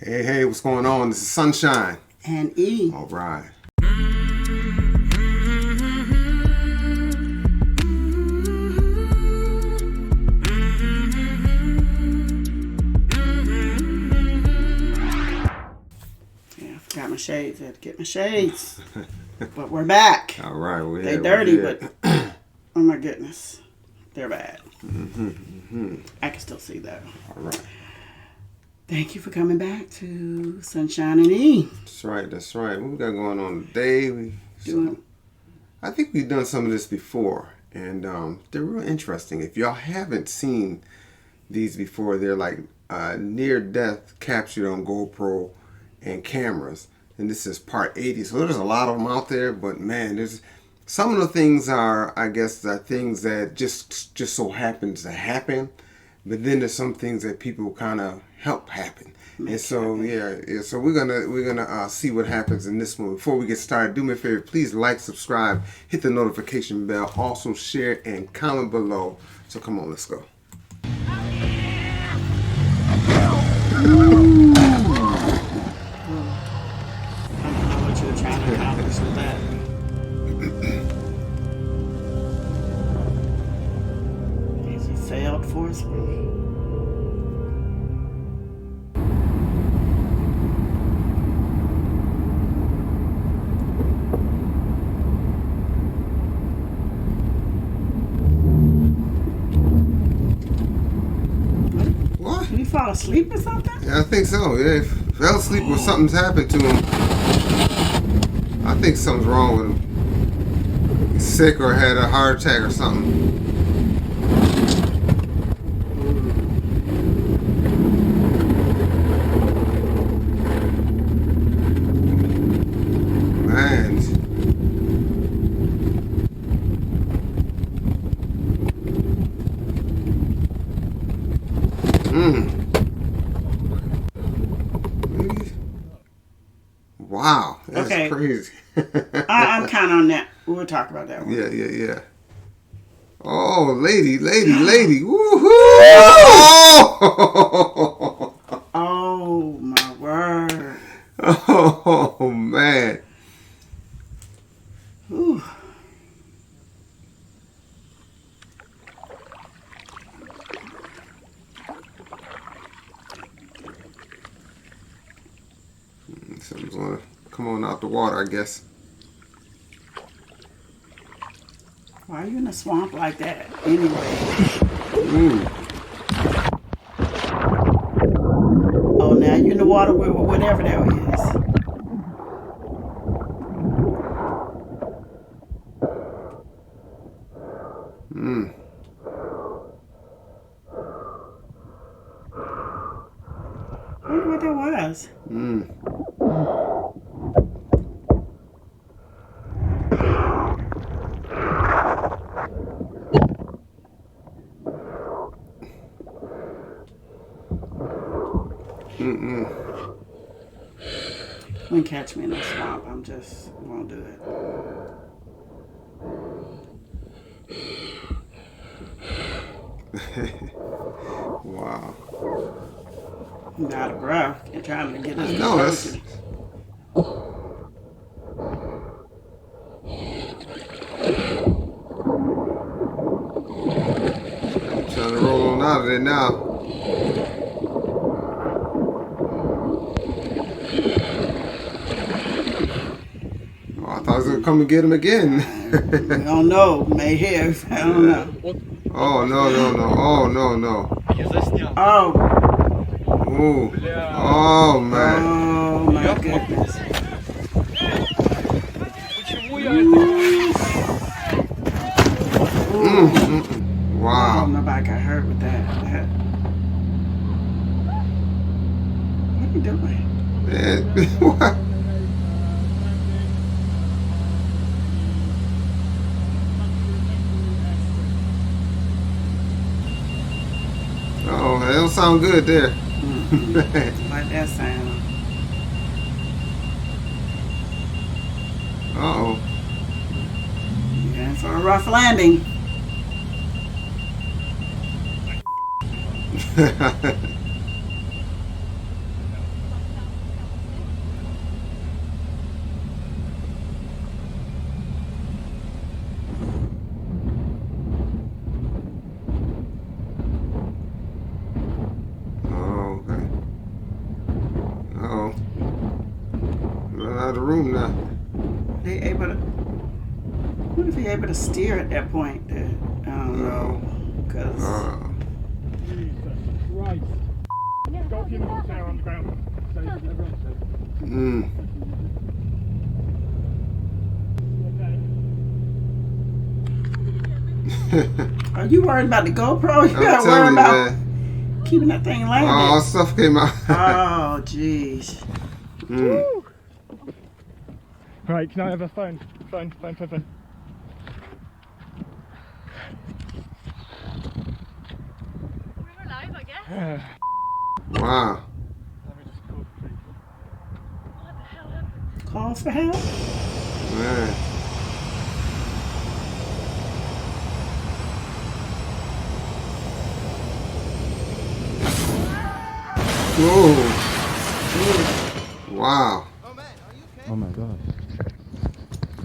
Hey, hey, what's going on? This is Sunshine. And E. All right. Yeah, I forgot my shades. I had to get my shades. But we're back. All right. They're dirty, but oh my goodness. They're bad. I can still see that. All right. Thank you for coming back to Sunshine and E. That's right. What we got going on today? I think we've done some of this before, and they're real interesting. If y'all haven't seen these before, they're like near death captured on GoPro and cameras. And this is part 80. So there's a lot of them out there, but man, there's some of the things are, I guess, the things that just so happens to happen. But then there's some things that people kind of help happen. And so, yeah. So we're gonna see what happens in this one. Before we get started, do me a favor, please like, subscribe, hit the notification bell, also share and comment below. So come on, let's go. Failed forcefully. What? Did he fall asleep or something? Yeah, I think so. Yeah, he fell asleep or something's happened to him. I think something's wrong with him. He's sick or had a heart attack or something. Wow, that's crazy. I'm kind of on that. We'll talk about that one. Yeah. Oh, lady. Woohoo! Oh, my word. Oh, man. Ooh. Something's gonna come on out the water, I guess. Why are you in a swamp like that anyway? Oh, now you're in the water with whatever that is. I wonder what that was. Wouldn't catch me in a swamp. I'm just won't do it. Wow. I'm out of breath. You're trying to get us. No, that's. I'm trying to roll on out of there now. I thought I was gonna come and get him again. I don't know. May have. I don't know. Oh no. Oh no. Oh. Ooh. Oh man. Oh my goodness. Wow. Oh, nobody got hurt with that. What are you doing? Man, what? Oh, that don't sound good there. Like that sound. Uh-oh. Yeah, for a rough landing. of the room now. They able to. What if he able to steer at that point? I don't know. Cause Jesus Christ. Got a few minutes there on the ground. So everyone's are you worried about the GoPro? You I'm gotta telling worry you, about man. keeping that thing landed. Oh, stuff came out. Oh, jeez. Woo! Right, can I have a phone? Phone. We're alive, I guess. Wow. Let me just call the police. What the hell happened? Calls for help? Man. Whoa. Wow. Oh my god.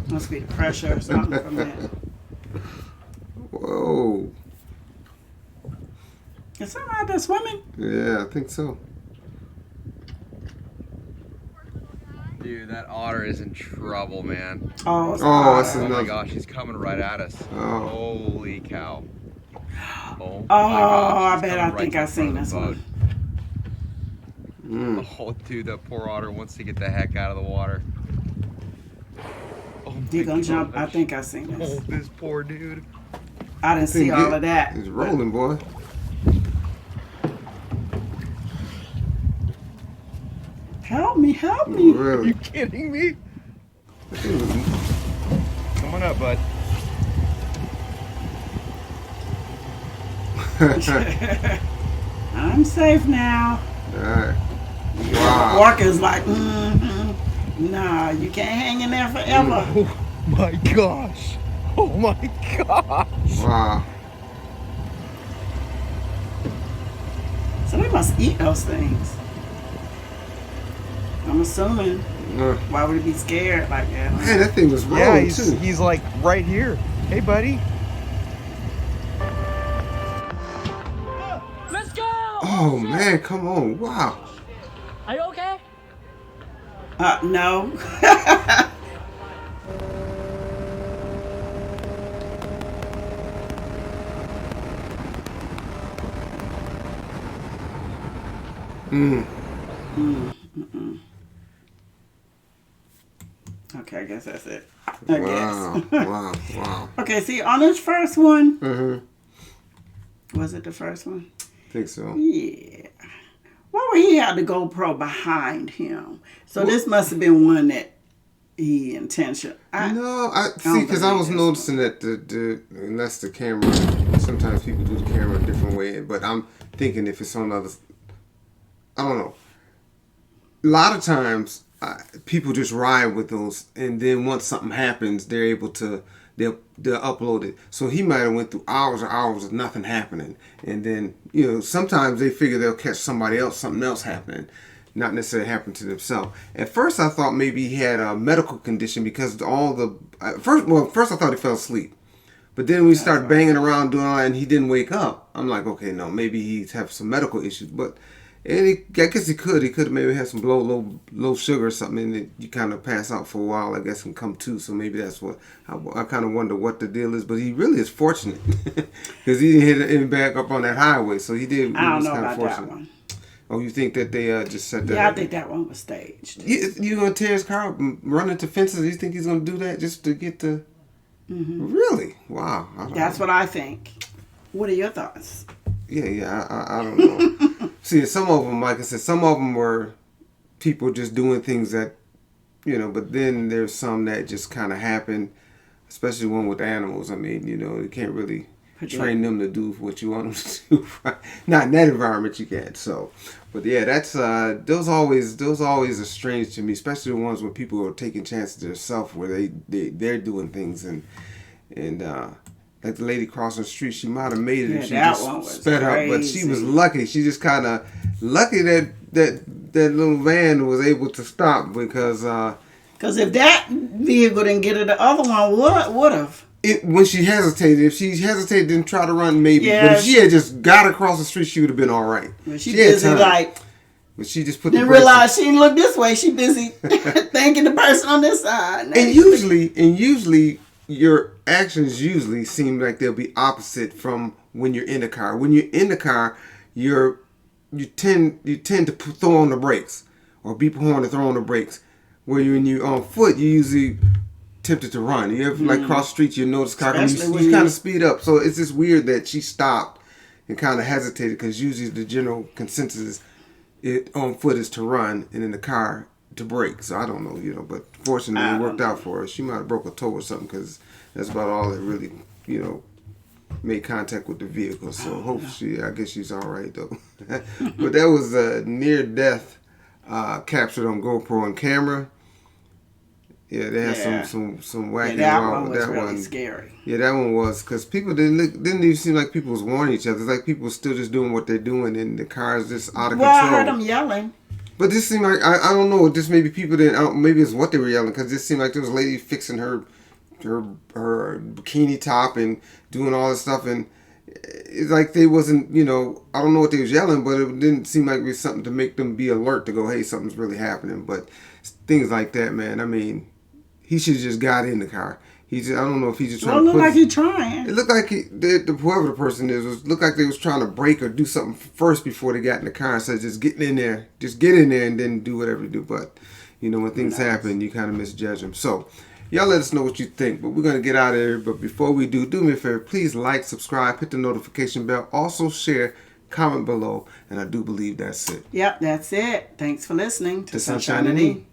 Must be the pressure or something from that. Whoa. Is someone out there swimming? Yeah, I think so. Dude, that otter is in trouble, man. Oh, it's Oh, that's Oh my another. gosh, he's coming right at us. Oh. Holy cow. Oh, my Oh, gosh, I he's bet coming I think to the I've seen front of this the boat. one. Oh, dude, that poor otter wants to get the heck out of the water. Oh You my gonna jump? I gosh. think I've seen Oh, this. this poor dude. I didn't see all of that. It's rolling, boy. Help me, help me. Are Really? you kidding me? Come on up, bud. I'm safe now. Alright. Wow. Orca's like, nah, you can't hang in there forever. Oh my gosh. Oh my gosh. Wow. So they must eat those things. I'm assuming. Why would he be scared like that? Man, that thing was Yeah, rolling too. he's like right here. Hey, buddy. Let's go! Oh man, come on. Wow. Are you okay? No. Okay, I guess that's it. I Wow. guess. Wow. Okay, see, on this first one, Mm-hmm. was it the first one? Think so. Yeah. Why would he have the GoPro behind him? So this must have been one that he intention. No, I see, don't because I was believe noticing that unless the camera, sometimes people do the camera a different way, but I'm thinking if it's on other, I don't know. A lot of times, people just ride with those, and then once something happens, they're able to, they'll upload it. So he might have went through hours and hours of nothing happening, and then, you know, sometimes they figure they'll catch somebody else, something else happening. Not necessarily happen to themselves. At first, I thought maybe he had a medical condition because all the first I thought he fell asleep, but then we started banging around doing all that, and he didn't wake up. I'm like, okay, no, maybe he's have some medical issues. But I guess he could maybe have some low sugar or something, and then you kind of pass out for a while, I guess, and come to. So maybe that's what I kind of wonder what the deal is. But he really is fortunate because he didn't hit any back up on that highway, so he did. I don't was know kind about of fortunate. that one. Oh, you think that they just set that Yeah, I up? think that one was staged. You gonna tear his car up and run into fences? You think he's gonna do that just to get the? Really? Wow. That's what I think. What are your thoughts? Yeah. I don't know. See, some of them, like I said, some of them were people just doing things that, you know. But then there's some that just kind of happen, especially one with animals. I mean, you know, you can't really train them to do what you want them to do. Right? Not in that environment, you can't. So, but yeah, that's those always are strange to me, especially the ones where people are taking chances themselves, where they're doing things and like the lady crossing the street, she might have made it if she just sped up, but she was lucky. She just kind of lucky that little van was able to stop because if that vehicle didn't get her, the other one would have. When she hesitated, if she hesitated, didn't try to run, maybe. Yeah, but if she had just got across the street, she would have been all right. She busy like But she just put the Didn't brakes on. realize she didn't look this way. She busy thanking the person on this side. And usually your actions usually seem like they'll be opposite from when you're in the car. When you're in the car, you tend to throw on the brakes or beep a horn to throw on the brakes. Where when you're on foot, you usually tempted to run. You ever like cross the street, you notice car coming, you kind of speed up. So it's just weird that she stopped and kind of hesitated because usually the general consensus is on foot is to run and in the car to brake. So I don't know, but fortunately it worked out for her. She might have broke a toe or something because that's about all that really, made contact with the vehicle. So hopefully, I guess she's all right though. But that was a near death captured on GoPro and camera. Yeah, they had some wacky. That one was really scary. Yeah, that one was because people didn't even seem like people was warning each other. It's like people were still just doing what they're doing, and the car's just out of control. Well, I heard them yelling. But this seemed like I don't know. Just maybe people didn't. Maybe it's what they were yelling because it seemed like there was a lady fixing her bikini top and doing all this stuff, and it's like they wasn't. I don't know what they was yelling, but it didn't seem like it was something to make them be alert to go, hey, something's really happening. But things like that, man. I mean. He should have just got in the car. I don't know if he's just trying to look like he's trying. It looked like whoever the person is, looked like they was trying to brake or do something first before they got in the car. So just getting in there, just get in there and then do whatever you do. But, when things happen, you kind of misjudge them. So, y'all let us know what you think. But we're going to get out of here. But before we do me a favor. Please like, subscribe, hit the notification bell. Also share, comment below. And I do believe that's it. Yep, that's it. Thanks for listening to Sunshine Sunshine and and E.